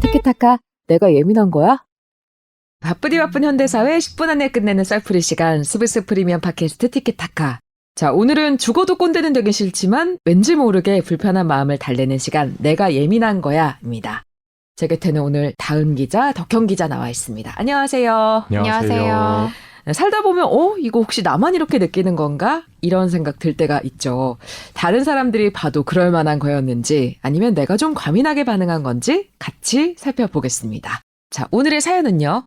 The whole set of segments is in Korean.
티키타카, 내가 예민한 거야? 바쁘디 바쁜 현대사회 10분 안에 끝내는 썰풀이 시간, 스브스 프리미엄 팟캐스트 티키타카. 자, 오늘은 죽어도 꼰대는 되기 싫지만 왠지 모르게 불편한 마음을 달래는 시간, 내가 예민한 거야입니다. 제 곁에는 오늘 다은 기자, 덕형 기자 나와 있습니다. 안녕하세요. 안녕하세요. 살다 보면 이거 혹시 나만 이렇게 느끼는 건가? 이런 생각 들 때가 있죠. 다른 사람들이 봐도 그럴 만한 거였는지 아니면 내가 좀 과민하게 반응한 건지 같이 살펴보겠습니다. 자, 오늘의 사연은요.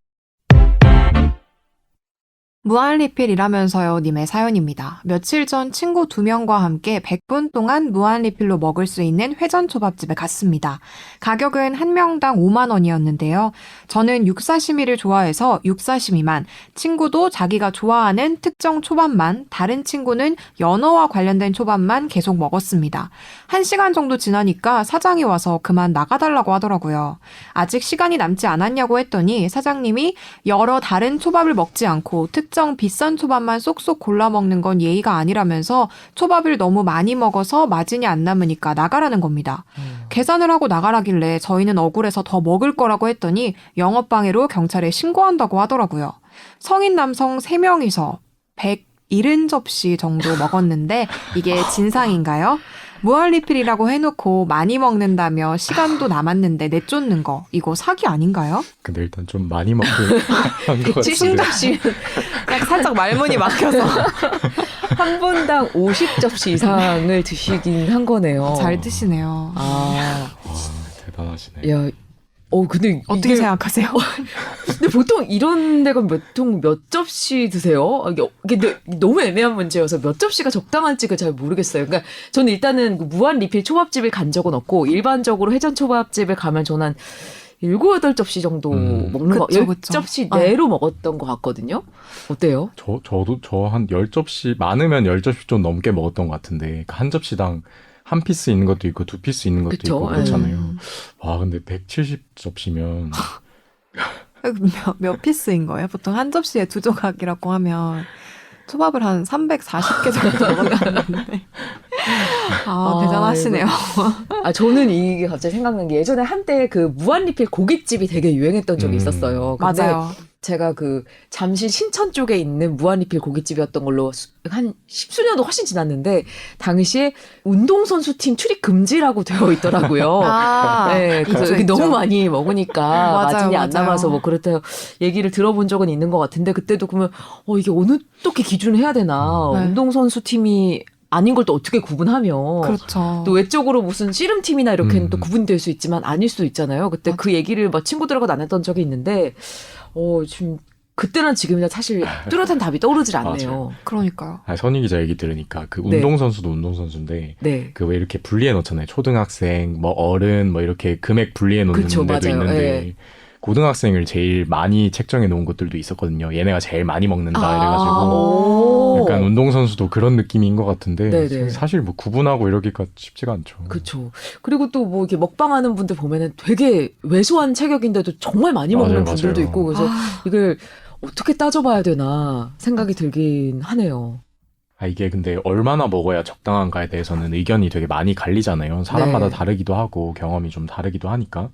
무한리필 일하면서요 님의 사연입니다. 며칠 전 친구 2명과 함께 100분 동안 무한리필로 먹을 수 있는 회전 초밥집에 갔습니다. 가격은 한 명당 5만 원이었는데요. 저는 육사시미를 좋아해서 육사시미만, 친구도 자기가 좋아하는 특정 초밥만, 다른 친구는 연어와 관련된 초밥만 계속 먹었습니다. 1시간 정도 지나니까 사장이 와서 그만 나가달라고 하더라고요. 아직 시간이 남지 않았냐고 했더니 사장님이 여러 다른 초밥을 먹지 않고 특정 비싼 초밥만 쏙쏙 골라 먹는 건 예의가 아니라면서 초밥을 너무 많이 먹어서 마진이 안 남으니까 나가라는 겁니다. 계산을 하고 나가라길래 저희는 억울해서 더 먹을 거라고 했더니 영업방해로 경찰에 신고한다고 하더라고요. 성인 남성 3명이서 170접시 정도 먹었는데 이게 진상인가요? 무한리필이라고 해놓고 많이 먹는다며 시간도 남았는데 내쫓는 거, 이거 사기 아닌가요? 근데 일단 좀 많이 먹고 한것 같은데. 70접시 살짝 말문이 막혀서. 한 분당 50접시 이상을 드시긴 한 거네요. 잘 드시네요. 와, 대단하시네. 야, 근데 어떻게 이게, 생각하세요? 근데 보통 이런 데가 보통 몇 접시 드세요? 이게 너무 애매한 문제여서 몇 접시가 적당한지가 잘 모르겠어요. 그러니까 저는 일단은 무한 리필 초밥집을 간 적은 없고 일반적으로 회전 초밥집을 가면 저는 한 7, 8접시 정도 먹는 거, 그쵸, 그쵸. 10접시 내로 먹었던 것 같거든요. 어때요? 저도 한 10접시, 많으면 10접시 좀 넘게 먹었던 것 같은데, 한 접시당 한 피스 있는 것도 있고, 2피스 있는 것도 그쵸? 있고, 그렇잖아요. 와, 근데 170접시면. 몇 피스인 거예요? 보통 한 접시에 2조각이라고 하면 초밥을 한 340개 정도 먹었는데. 대단하시네요. 저는 이게 갑자기 생각난 게 예전에 한때 그 무한리필 고깃집이 되게 유행했던 적이 있었어요. 근데 맞아요. 제가 그 잠실 신천 쪽에 있는 무한리필 고깃집이었던 걸로 한 10수년도 훨씬 지났는데 당시에 운동선수팀 출입 금지라고 되어 있더라고요. 네, 그래서 있죠, 여기 있죠. 너무 많이 먹으니까 맞아요, 마진이 안 맞아요. 남아서 뭐 그렇다 얘기를 들어본 적은 있는 것 같은데 그때도 그러면 이게 어떻게 기준을 해야 되나. 네. 운동선수팀이 아닌 걸 또 어떻게 구분하며. 그렇죠. 또 외적으로 무슨 씨름팀이나 이렇게는 또 구분될 수 있지만 아닐 수도 있잖아요. 그때 맞아. 그 얘기를 막 친구들하고 나눴던 적이 있는데, 지금 그때나 지금이나 사실 뚜렷한 답이 떠오르질 않네요. 맞아요. 그러니까요. 선희 기자 얘기 들으니까, 그 네. 운동선수도 운동선수인데, 네. 그 왜 이렇게 분리해 놓잖아요. 초등학생, 뭐 어른, 뭐 이렇게 금액 분리해 놓는 그쵸, 데도 맞아요. 있는데, 예. 고등학생을 제일 많이 책정해 놓은 것들도 있었거든요. 얘네가 제일 많이 먹는다, 이래가지고. 오. 약간 운동선수도 그런 느낌인 것 같은데, 네네. 사실 뭐 구분하고 이러기가 쉽지가 않죠. 그렇죠. 그리고 또 뭐 이렇게 먹방하는 분들 보면은 되게 왜소한 체격인데도 정말 많이 먹는 맞아요, 분들도 맞아요. 있고 그래서 이걸 어떻게 따져봐야 되나 생각이 들긴 하네요. 이게 근데 얼마나 먹어야 적당한가에 대해서는 의견이 되게 많이 갈리잖아요. 사람마다 네. 다르기도 하고 경험이 좀 다르기도 하니까.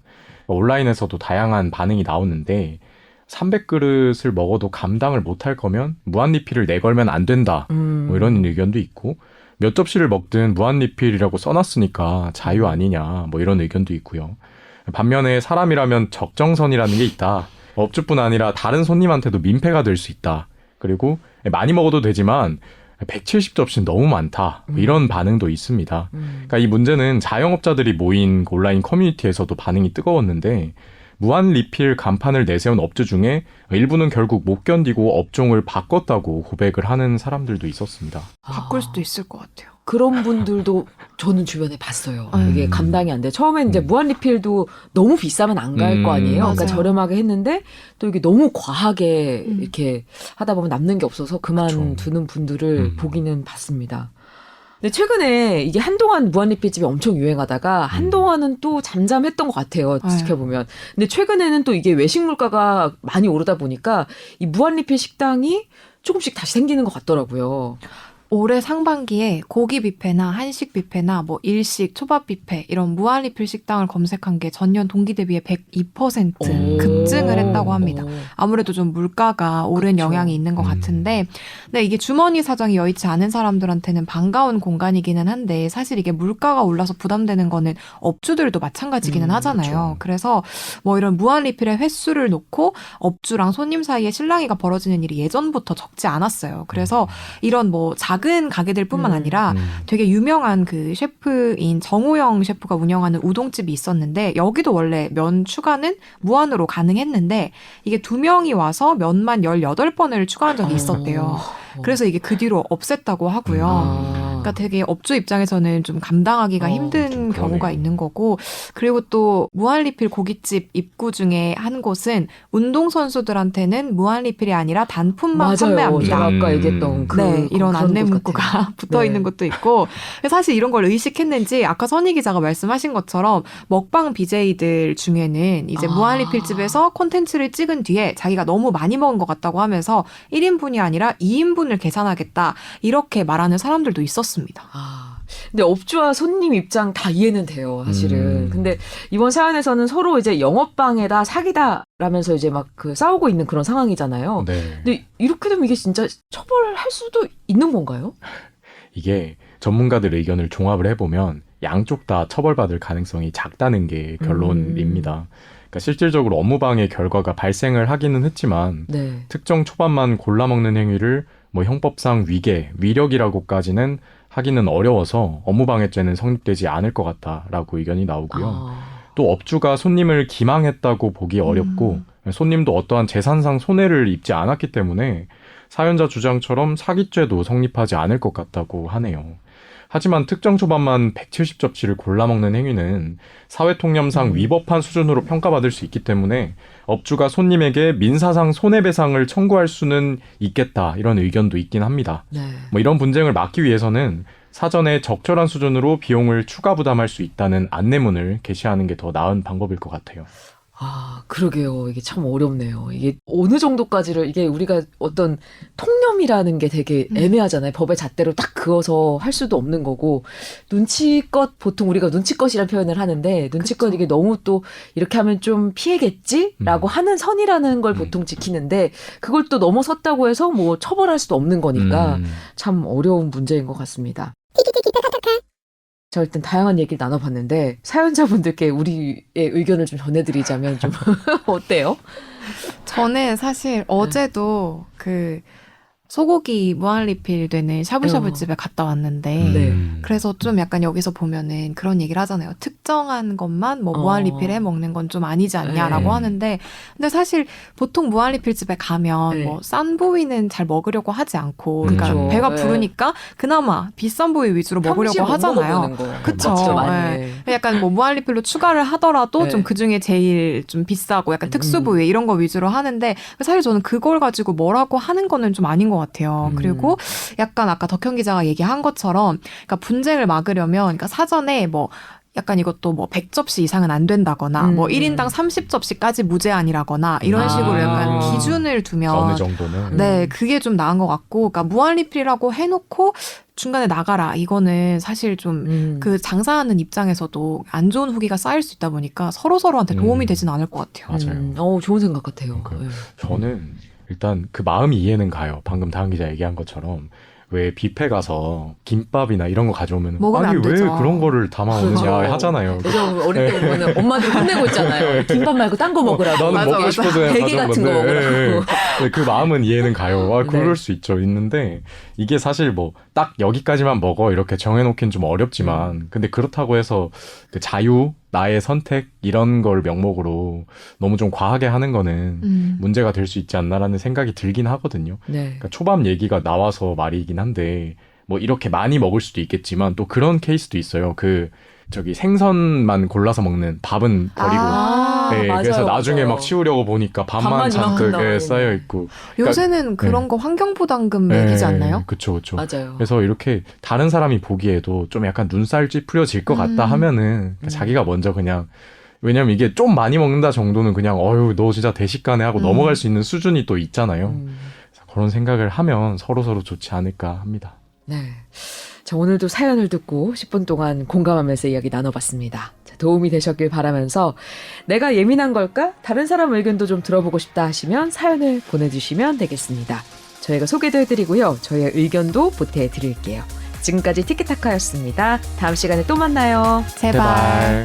온라인에서도 다양한 반응이 나오는데 300그릇을 먹어도 감당을 못할 거면 무한리필을 내걸면 안 된다. 뭐 이런 의견도 있고 몇 접시를 먹든 무한리필이라고 써놨으니까 자유 아니냐. 뭐 이런 의견도 있고요. 반면에 사람이라면 적정선이라는 게 있다. 업주뿐 아니라 다른 손님한테도 민폐가 될 수 있다. 그리고 많이 먹어도 되지만 170접시는 너무 많다. 이런 반응도 있습니다. 그러니까 이 문제는 자영업자들이 모인 온라인 커뮤니티에서도 반응이 뜨거웠는데 무한 리필 간판을 내세운 업주 중에 일부는 결국 못 견디고 업종을 바꿨다고 고백을 하는 사람들도 있었습니다. 바꿀 수도 있을 것 같아요. 그런 분들도 저는 주변에 봤어요. 이게 음. 감당이 안 돼. 처음엔 이제 무한리필도 너무 비싸면 안 갈 거 아니에요. 그러니까 맞아요. 저렴하게 했는데 또 이게 너무 과하게 음. 이렇게 하다 보면 남는 게 없어서 그만두는 분들을 보기는 봤습니다. 근데 최근에 이게 한동안 무한리필집이 엄청 유행하다가 한동안은 또 잠잠했던 것 같아요. 지켜보면. 근데 최근에는 또 이게 외식 물가가 많이 오르다 보니까 이 무한리필 식당이 조금씩 다시 생기는 것 같더라고요. 올해 상반기에 고기 뷔페나 한식 뷔페나 뭐 일식, 초밥 뷔페 이런 무한 리필 식당을 검색한 게 전년 동기 대비에 102% 오. 급증을 했다고 합니다. 오. 아무래도 좀 물가가 오른 그쵸. 영향이 있는 것 같은데, 근데 이게 주머니 사정이 여의치 않은 사람들한테는 반가운 공간이기는 한데 사실 이게 물가가 올라서 부담되는 거는 업주들도 마찬가지기는 하잖아요. 그쵸. 그래서 뭐 이런 무한 리필의 횟수를 놓고 업주랑 손님 사이에 실랑이가 벌어지는 일이 예전부터 적지 않았어요. 그래서 이런 뭐 작은 가게들뿐만 아니라 되게 유명한 그 셰프인 정우영 셰프가 운영하는 우동집이 있었는데 여기도 원래 면 추가는 무한으로 가능했는데 이게 2명이 와서 면만 18번을 추가한 적이 있었대요. 그래서 이게 그 뒤로 없앴다고 하고요. 그러니까 되게 업주 입장에서는 좀 감당하기가 힘든 좀 경우가 그러네요. 있는 거고, 그리고 또 무한리필 고깃집 입구 중에 한 곳은 운동선수들한테는 무한리필이 아니라 단품만 맞아요. 판매합니다. 제가 아까 얘기했던 네, 이런 그런 안내 곳 문구가 같아요. 붙어 있는 네. 것도 있고, 사실 이런 걸 의식했는지 아까 선희 기자가 말씀하신 것처럼 먹방 BJ들 중에는 이제 아. 무한리필집에서 콘텐츠를 찍은 뒤에 자기가 너무 많이 먹은 것 같다고 하면서 1인분이 아니라 2인분을 계산하겠다 이렇게 말하는 사람들도 있었습니다. 근데 업주와 손님 입장 다 이해는 돼요, 사실은. 음. 근데 이번 사연에서는 서로 이제 영업방해다, 사기다라면서 이제 막 그 싸우고 있는 그런 상황이잖아요. 네. 근데 이렇게 되면 이게 진짜 처벌할 수도 있는 건가요? 이게 전문가들 의견을 종합을 해보면 양쪽 다 처벌받을 가능성이 작다는 게 결론입니다. 그러니까 실질적으로 업무방해 결과가 발생을 하기는 했지만 네. 특정 초밥만 골라먹는 행위를 뭐 형법상 위계, 위력이라고까지는 하기는 어려워서 업무방해죄는 성립되지 않을 것 같다라고 의견이 나오고요. 또 업주가 손님을 기망했다고 보기 어렵고 손님도 어떠한 재산상 손해를 입지 않았기 때문에 사연자 주장처럼 사기죄도 성립하지 않을 것 같다고 하네요. 하지만 특정 초밥만 170접시를 골라먹는 행위는 사회통념상 위법한 수준으로 평가받을 수 있기 때문에 업주가 손님에게 민사상 손해배상을 청구할 수는 있겠다 이런 의견도 있긴 합니다. 네. 뭐 이런 분쟁을 막기 위해서는 사전에 적절한 수준으로 비용을 추가 부담할 수 있다는 안내문을 게시하는 게 더 나은 방법일 것 같아요. 그러게요. 이게 참 어렵네요. 이게 어느 정도까지를, 이게 우리가 어떤 통념이라는 게 되게 애매하잖아요. 법의 잣대로 딱 그어서 할 수도 없는 거고, 눈치껏, 보통 우리가 눈치껏이라는 표현을 하는데, 눈치껏 그쵸. 이게 너무 또 이렇게 하면 좀 피해겠지? 라고 하는 선이라는 걸 보통 지키는데, 그걸 또 넘어섰다고 해서 뭐 처벌할 수도 없는 거니까, 참 어려운 문제인 것 같습니다. 자, 일단 다양한 얘기를 나눠봤는데 사연자분들께 우리의 의견을 좀 전해드리자면 좀 어때요? 저는 사실 어제도 그 소고기 무한리필 되는 샤브샤브 집에 갔다 왔는데 네. 그래서 좀 약간 여기서 보면은 그런 얘기를 하잖아요. 특정한 것만 뭐 무한리필 해 먹는 건 좀 아니지 않냐라고 네. 하는데 근데 사실 보통 무한리필 집에 가면 네. 뭐 싼 부위는 잘 먹으려고 하지 않고 그러니까 그쵸. 배가 네. 부르니까 그나마 비싼 부위 위주로 먹으려고 평소에 못 하잖아요. 먹어보는 거. 그쵸. 맞죠, 많이. 네. 약간 뭐 무한리필로 추가를 하더라도 네. 좀 그중에 제일 좀 비싸고 약간 특수 부위 이런 거 위주로 하는데 사실 저는 그걸 가지고 뭐라고 하는 거는 좀 아닌 것 같아요. 그리고 약간 아까 덕현 기자가 얘기한 것처럼 그러니까 분쟁을 막으려면 그러니까 사전에 뭐 약간 이것도 뭐 100접시 이상은 안 된다거나 뭐 1인당 30접시까지 무제한이라거나 이런 식으로 약간 기준을 두면 어느 정도는 네, 그게 좀 나은 것 같고 그러니까 무한리필이라고 해놓고 중간에 나가라. 이거는 사실 좀 그 장사하는 입장에서도 안 좋은 후기가 쌓일 수 있다 보니까 서로서로한테 도움이 되진 않을 것 같아요. 맞아요. 좋은 생각 같아요. 그, 네. 저는 일단 그 마음이 이해는 가요. 방금 다은 기자 얘기한 것처럼 왜 뷔페 가서 김밥이나 이런 거 가져오면 먹으면 아니 안 왜 되죠. 그런 거를 담아오느냐 그렇죠. 하잖아요. 예전 어릴 때 보면 엄마들 혼내고 있잖아요. 김밥 말고 딴 거 먹으라고. 나는 맞아, 먹고 맞아. 싶어서 그냥 대게 가져온 같은 거 건데. 먹으라고. 네, 그 마음은 이해는 가요. 그럴 네. 수 있죠. 있는데 이게 사실 뭐 딱 여기까지만 먹어 이렇게 정해놓긴 좀 어렵지만 근데 그렇다고 해서 그 자유, 나의 선택 이런 걸 명목으로 너무 좀 과하게 하는 거는 문제가 될 수 있지 않나라는 생각이 들긴 하거든요. 네. 그러니까 초밥 얘기가 나와서 말이긴 한데 뭐 이렇게 많이 먹을 수도 있겠지만 또 그런 케이스도 있어요. 그 저기 생선만 골라서 먹는 밥은 버리고 네, 맞아요, 그래서 나중에 맞아요. 막 치우려고 보니까 밥만 밥만 잔뜩 이만큼 나오는. 쌓여 있고 요새는 그런 거 환경부담금 매기지 않나요? 그쵸 그쵸. 맞아요. 그래서 이렇게 다른 사람이 보기에도 좀 약간 눈살 찌푸려질 것 같다 하면은 자기가 먼저 그냥 왜냐면 이게 좀 많이 먹는다 정도는 그냥 어휴 너 진짜 대식가네 하고 넘어갈 수 있는 수준이 또 있잖아요. 그래서 그런 생각을 하면 서로서로 좋지 않을까 합니다. 네. 자, 오늘도 사연을 듣고 10분 동안 공감하면서 이야기 나눠봤습니다. 자, 도움이 되셨길 바라면서 내가 예민한 걸까? 다른 사람 의견도 좀 들어보고 싶다 하시면 사연을 보내주시면 되겠습니다. 저희가 소개도 해드리고요. 저희의 의견도 보태드릴게요. 지금까지 티키타카였습니다. 다음 시간에 또 만나요. 제발.